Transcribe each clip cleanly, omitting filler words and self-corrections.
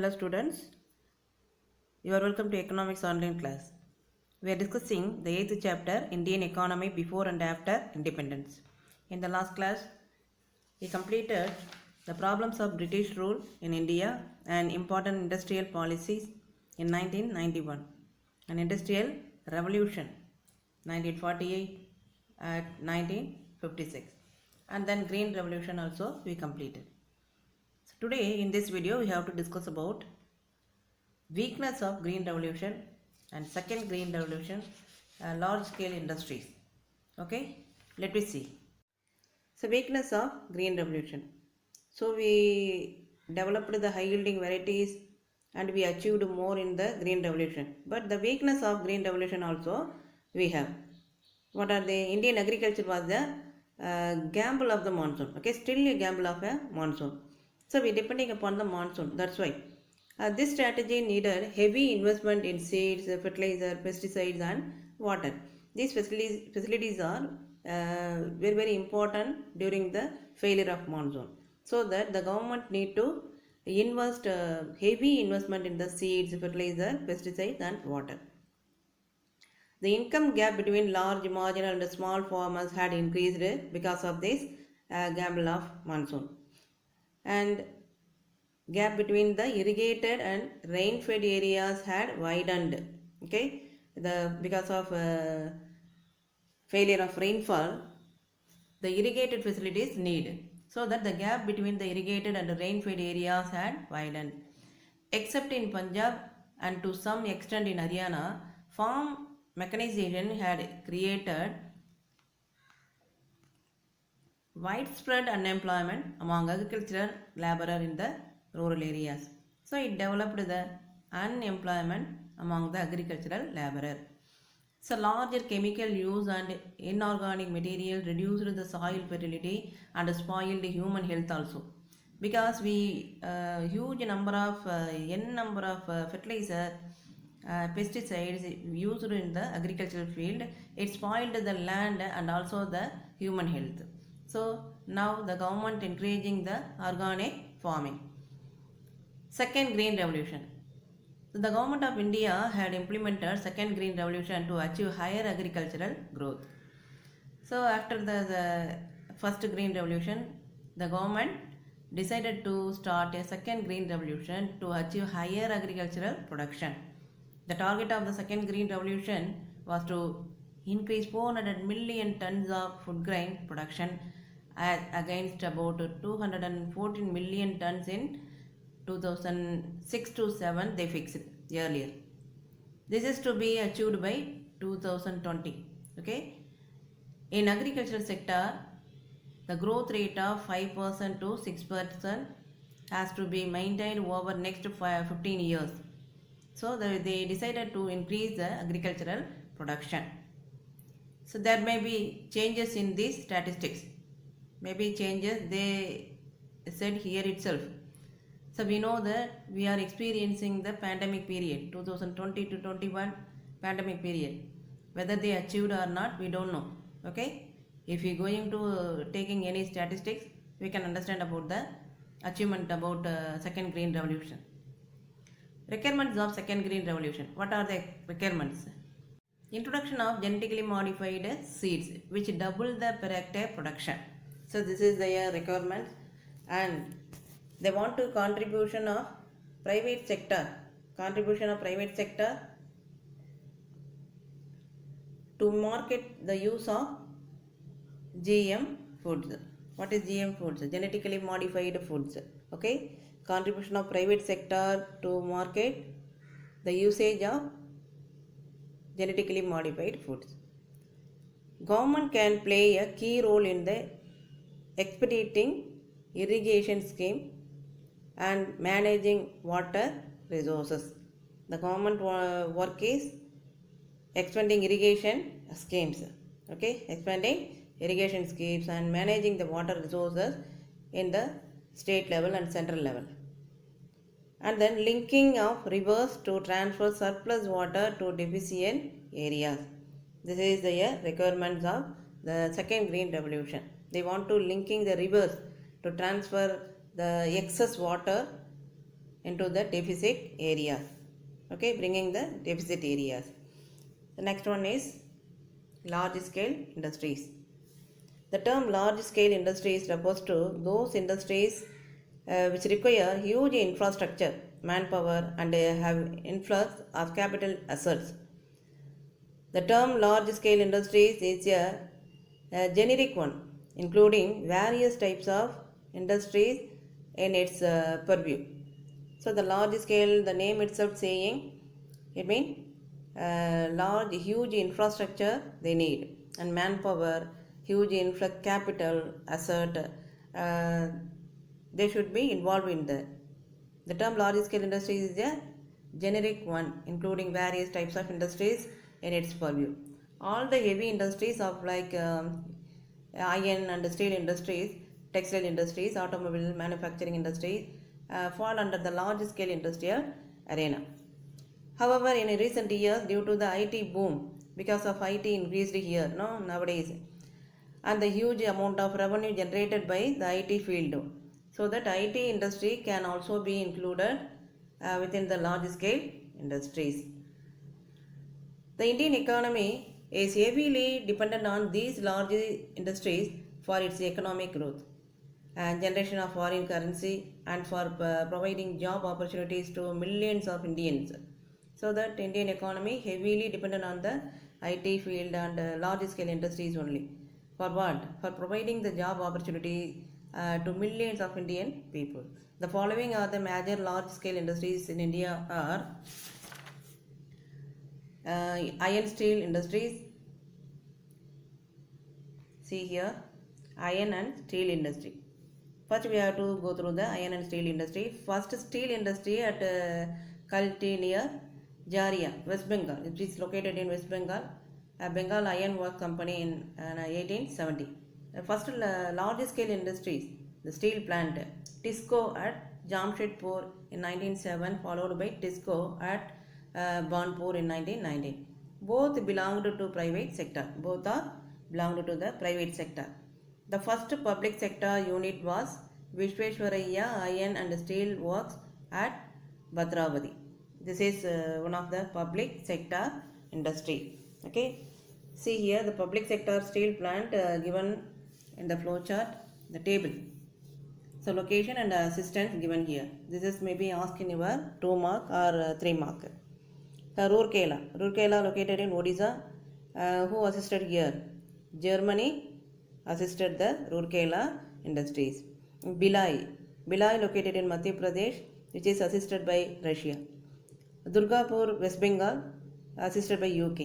Hello students, you are welcome to economics online class. We are discussing the 8th chapter Indian economy before and after independence. In the last class, we completed the problems of British rule in India and important industrial policies in 1991, an industrial revolution 1948 at 1956, and then green revolution also we completed. So today in this video we have to discuss about weakness of green revolution and second green revolution, large scale industries. Okay, let me see. So weakness of green revolution. So we developed the high yielding varieties and we achieved more in the green revolution, but the weakness of green revolution also we have. What are the Indian agriculture was the gamble of the monsoon. Okay, still a gamble of a monsoon. So we depending upon the monsoon. That's why this strategy needed heavy investment in seeds, fertilizer, pesticides, and water. These facilities are very important during the failure of monsoon. So that the government need to invest heavy investment in the seeds, fertilizer, pesticides, and water. The income gap between large, marginal, and small farmers had increased because of this gamble of monsoon. And gap between the irrigated and rain-fed areas had widened. Okay, because of failure of rainfall, the irrigated facilities need, so that the gap between the irrigated and the rain-fed areas had widened. Except in Punjab and to some extent in Haryana, farm mechanization had created widespread unemployment among agricultural laborer in the rural areas. So it developed the unemployment among the agricultural laborer. So larger chemical use and inorganic material reduced the soil fertility and spoiled human health also. Because we huge number of fertilizer, pesticides used in the agricultural field, it spoiled the land and also the human health. So now the government encouraging the organic farming. Second green revolution. So the government of India had implemented second green revolution to achieve higher agricultural growth. So after the first green revolution, the government decided to start a second green revolution to achieve higher agricultural production. The target of the second green revolution was to increase 400 million tons of food grain production against about 214 million tons in 2006 to 7 they fixed earlier. This is to be achieved by 2020. Okay. In agricultural sector, the growth rate of 5% to 6% has to be maintained over next 15 years. So they decided to increase the agricultural production. So there may be changes in these statistics. Maybe changes they said here itself. So we know that we are experiencing the pandemic period, 2020 to 21 pandemic period. Whether they achieved or not, we don't know. Okay, if we going to taking any statistics, we can understand about the achievement about second green revolution. Requirements of second green revolution. What are the requirements? Introduction of genetically modified seeds which double the per hectare production. So this is their requirements, and they want to contribution of private sector to market the use of GM foods. What is GM foods? Genetically modified foods. Okay, contribution of private sector to market the usage of genetically modified foods. Government can play a key role in the expediting irrigation scheme and managing water resources. The government work is expanding irrigation schemes. Okay, expanding irrigation schemes and managing the water resources in the state level and central level. And then linking of rivers to transfer surplus water to deficient areas. This is the requirements of the second green revolution. They want to linking the rivers to transfer the excess water into the deficit areas. Okay, bringing the deficit areas. The next one is large scale industries. The term large scale industries refers to those industries which require huge infrastructure, manpower, and have influx of capital assets. The term large scale industries is a generic one, including various types of industries in its purview. So, the large scale, the name itself saying, it means large, huge infrastructure they need, and manpower, huge influx capital, asset, they should be involved in that. The term large scale industries is a generic one, including various types of industries in its purview. All the heavy industries of like iron and steel industries, textile industries, automobile manufacturing industries fall under the large scale industrial arena. However, in recent years, due to the IT boom, because of IT increased here, no, nowadays, and the huge amount of revenue generated by the IT field, so that IT industry can also be included within the large scale industries. The Indian economy is heavily dependent on these large industries for its economic growth and generation of foreign currency and for providing job opportunities to millions of Indians. So that Indian economy heavily dependent on the IT field and large scale industries only. For what? For providing the job opportunity to millions of Indian people. The following are the major large scale industries in India are iron steel industries. See here, iron and steel industry. First, we have to go through the iron and steel industry. First, steel industry at Kalti near Jaria, West Bengal. It is located in West Bengal. Bengal Iron Works Company in 1870. First, large scale industries, the steel plant, Tisco at Jamshedpur in 1907, followed by Tisco at Banpur in 1919. Both belonged to private sector. Both are belonged to the private sector. The first public sector unit was Vishveshwaraya Iron and Steel Works at Bhadravati. This is one of the public sector industry. Okay. See here the public sector steel plant given in the flow chart, the table. So location and assistance given here. This is maybe asked in your 2 mark or 3 mark. Rourkela located in Odisha. Who assisted here? Germany assisted the Rourkela industries. Bhilai located in Madhya Pradesh, which is assisted by Russia. Durgapur, West Bengal, assisted by UK.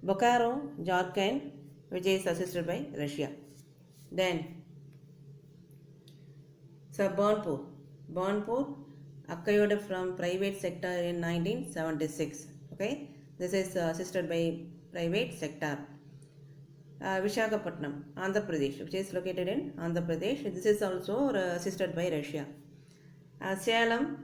Bokaro, Jharkhand, which is assisted by Russia. Then, Banpur, acquired from private sector in 1976. Okay, this is assisted by private sector. Vishakhapatnam, Andhra Pradesh, which is located in Andhra Pradesh. This is also assisted by Russia. Salem,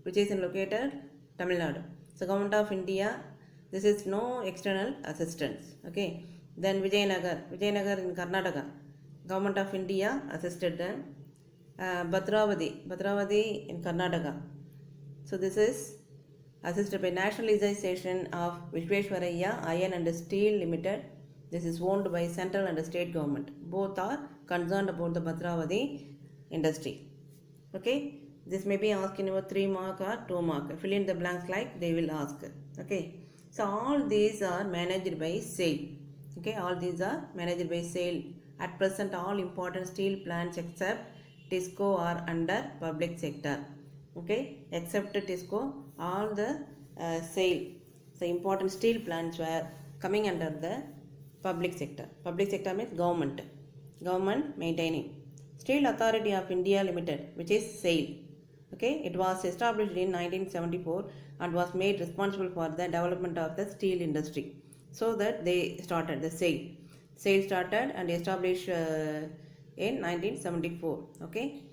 which is located Tamil Nadu. So, Government of India, this is no external assistance. Okay. Then Vijayanagar in Karnataka. Government of India assisted them. Bhadravati in Karnataka. So, this is assisted by nationalization of Vishveshwaraya Iron and Steel Limited. This is owned by central and state government. Both are concerned about the Bhadravati industry. Okay. This may be asked in your 3 mark or 2 mark. Fill in the blanks like they will ask. Okay. So all these are managed by SAIL. Okay. All these are managed by SAIL. At present, all important steel plants except TISCO are under public sector. Okay. Except TISCO, all the SAIL, the important steel plants were coming under the public sector. Public sector means government maintaining. Steel Authority of India Limited, which is SAIL. Okay, it was established in 1974 and was made responsible for the development of the steel industry. So that they started the SAIL. SAIL started and established in 1974. Okay,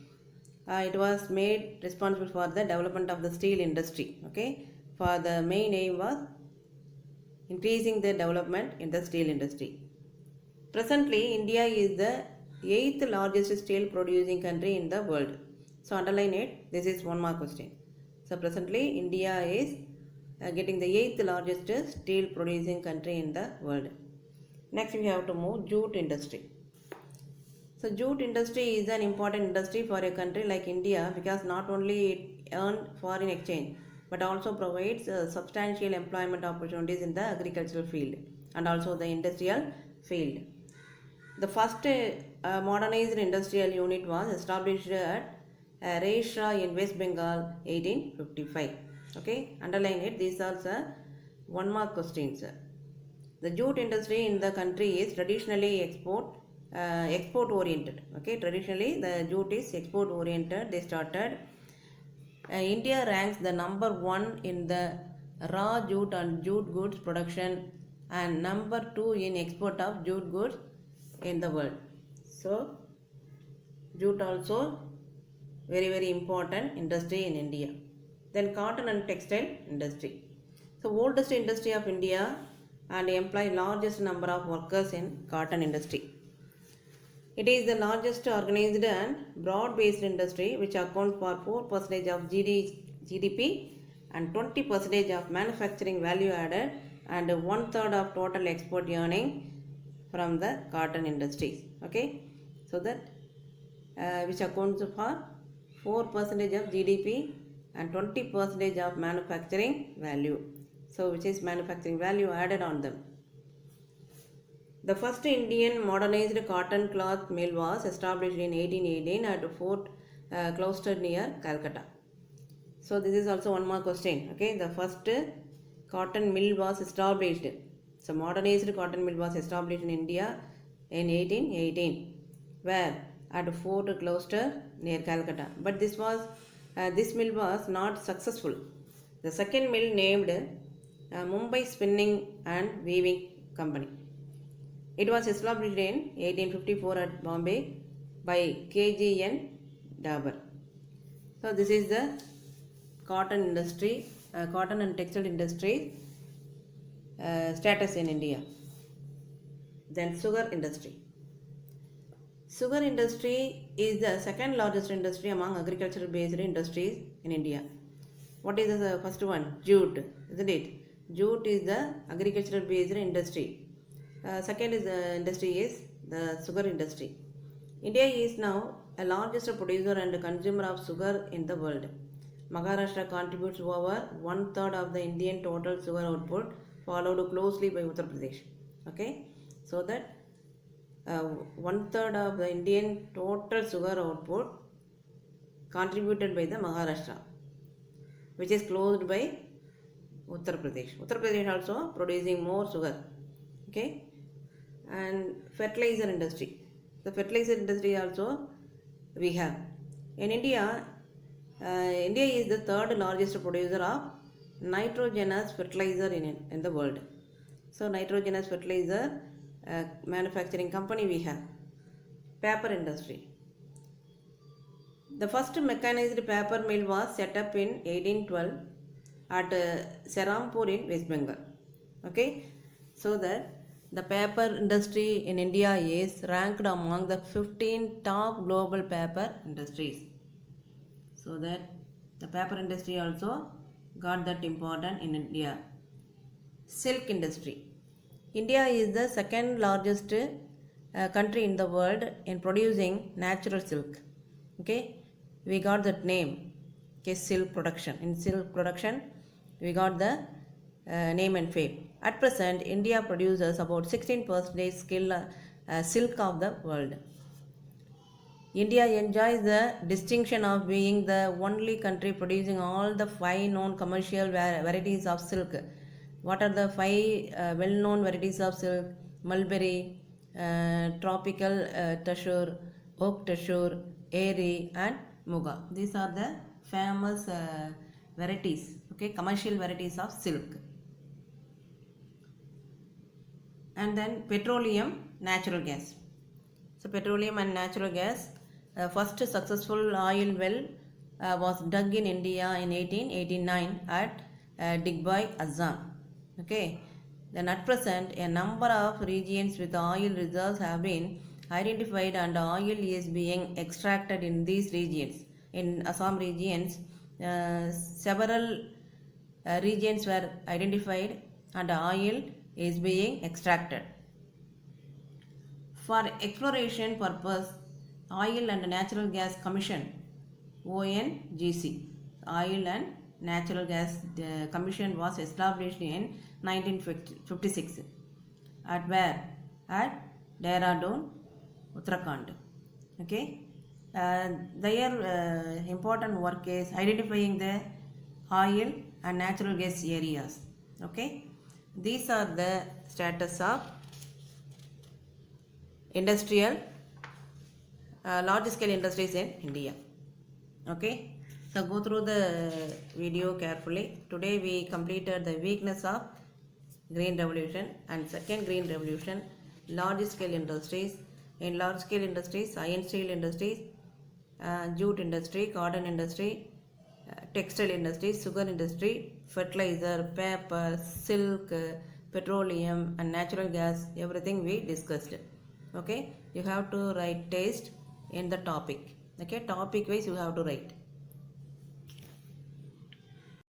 it was made responsible for the development of the steel industry. Okay, for the main aim was increasing the development in the steel industry. Presently, India is the 8th largest steel producing country in the world. So underline it. This is one mark question. So presently India is getting the 8th largest steel producing country in the world. Next we have to move jute industry. So jute industry is an important industry for a country like India because not only it earns foreign exchange but also provides substantial employment opportunities in the agricultural field and also the industrial field. The first modernized industrial unit was established at Reisha in West Bengal 1855. Okay, underline it. These are the one mark questions. The jute industry in the country is traditionally export oriented. Okay, traditionally the jute is export oriented. They started. India ranks the number one in the raw jute and jute goods production and number two in export of jute goods in the world. So jute also very important industry in India. Then cotton and textile industry. So oldest industry of India and employ largest number of workers in cotton industry. It is the largest organized and broad-based industry which accounts for 4% of GDP and 20% of manufacturing value added and one-third of total export earning from the cotton industries. Okay, so that which accounts for 4% of GDP and 20% of manufacturing value. So which is manufacturing value added on them. The first Indian modernized cotton cloth mill was established in 1818 at Fort Gloucester near Calcutta. So this is also one more question. Okay, the first cotton mill was established. So modernized cotton mill was established in India in 1818. Where? At Fort Gloucester near Calcutta. But this mill was not successful. The second mill named Mumbai Spinning and Weaving Company. It was established in 1854 at Bombay by KGN Dabur. So this is the cotton industry, cotton and textile industry status in India. Then sugar industry. Sugar industry is the second largest industry among agricultural based industries in India. What is the first one? Jute, isn't it? Jute is the agricultural based industry. Second is the industry is the sugar industry. India is now a largest producer and consumer of sugar in the world. Maharashtra contributes over one-third of the Indian total sugar output, followed closely by Uttar Pradesh. Okay, so that one-third of the Indian total sugar output contributed by the Maharashtra, which is closed by Uttar Pradesh. Uttar Pradesh also producing more sugar. Okay, and fertilizer industry. The fertilizer industry also we have in India. India is the third largest producer of nitrogenous fertilizer in the world. So nitrogenous fertilizer manufacturing company we have. Paper industry. The first mechanized paper mill was set up in 1812 at Serampur in West Bengal. Okay, so that the paper industry in India is ranked among the 15 top global paper industries. So that the paper industry also got that important in India. Silk industry. India is the second largest country in the world in producing natural silk. Okay, we got that name. Okay, silk production. In silk production, we got the name and fame. At present, India produces about 16% silk of the world. India enjoys the distinction of being the only country producing all the 5 known commercial varieties of silk. What are the 5 well-known varieties of silk? Mulberry, tropical tashur, oak tashur, airy and muga. These are the famous varieties, okay, commercial varieties of silk. And then petroleum, natural gas. So petroleum and natural gas, first successful oil well was dug in India in 1889 at Digbai, Assam. Okay. Then at present, a number of regions with oil reserves have been identified and oil is being extracted in these regions. in Assam regions, several regions were identified and oil is being extracted. For exploration purpose, Oil and Natural Gas Commission ONGC Oil and Natural Gas Commission was established in 1956 at where? At Dehradun, Uttarakhand. Okay. Their important work is identifying the oil and natural gas areas. Okay. These are the status of industrial large scale industries in India. Okay. So go through the video carefully. Today we completed the weakness of green revolution and second green revolution, large scale industries. In large scale industries, iron steel industries, jute industry, cotton industry, textile industry, sugar industry, fertilizer, paper, silk, petroleum and natural gas, everything we discussed. Okay, you have to write taste in the topic. Okay, topic wise you have to write.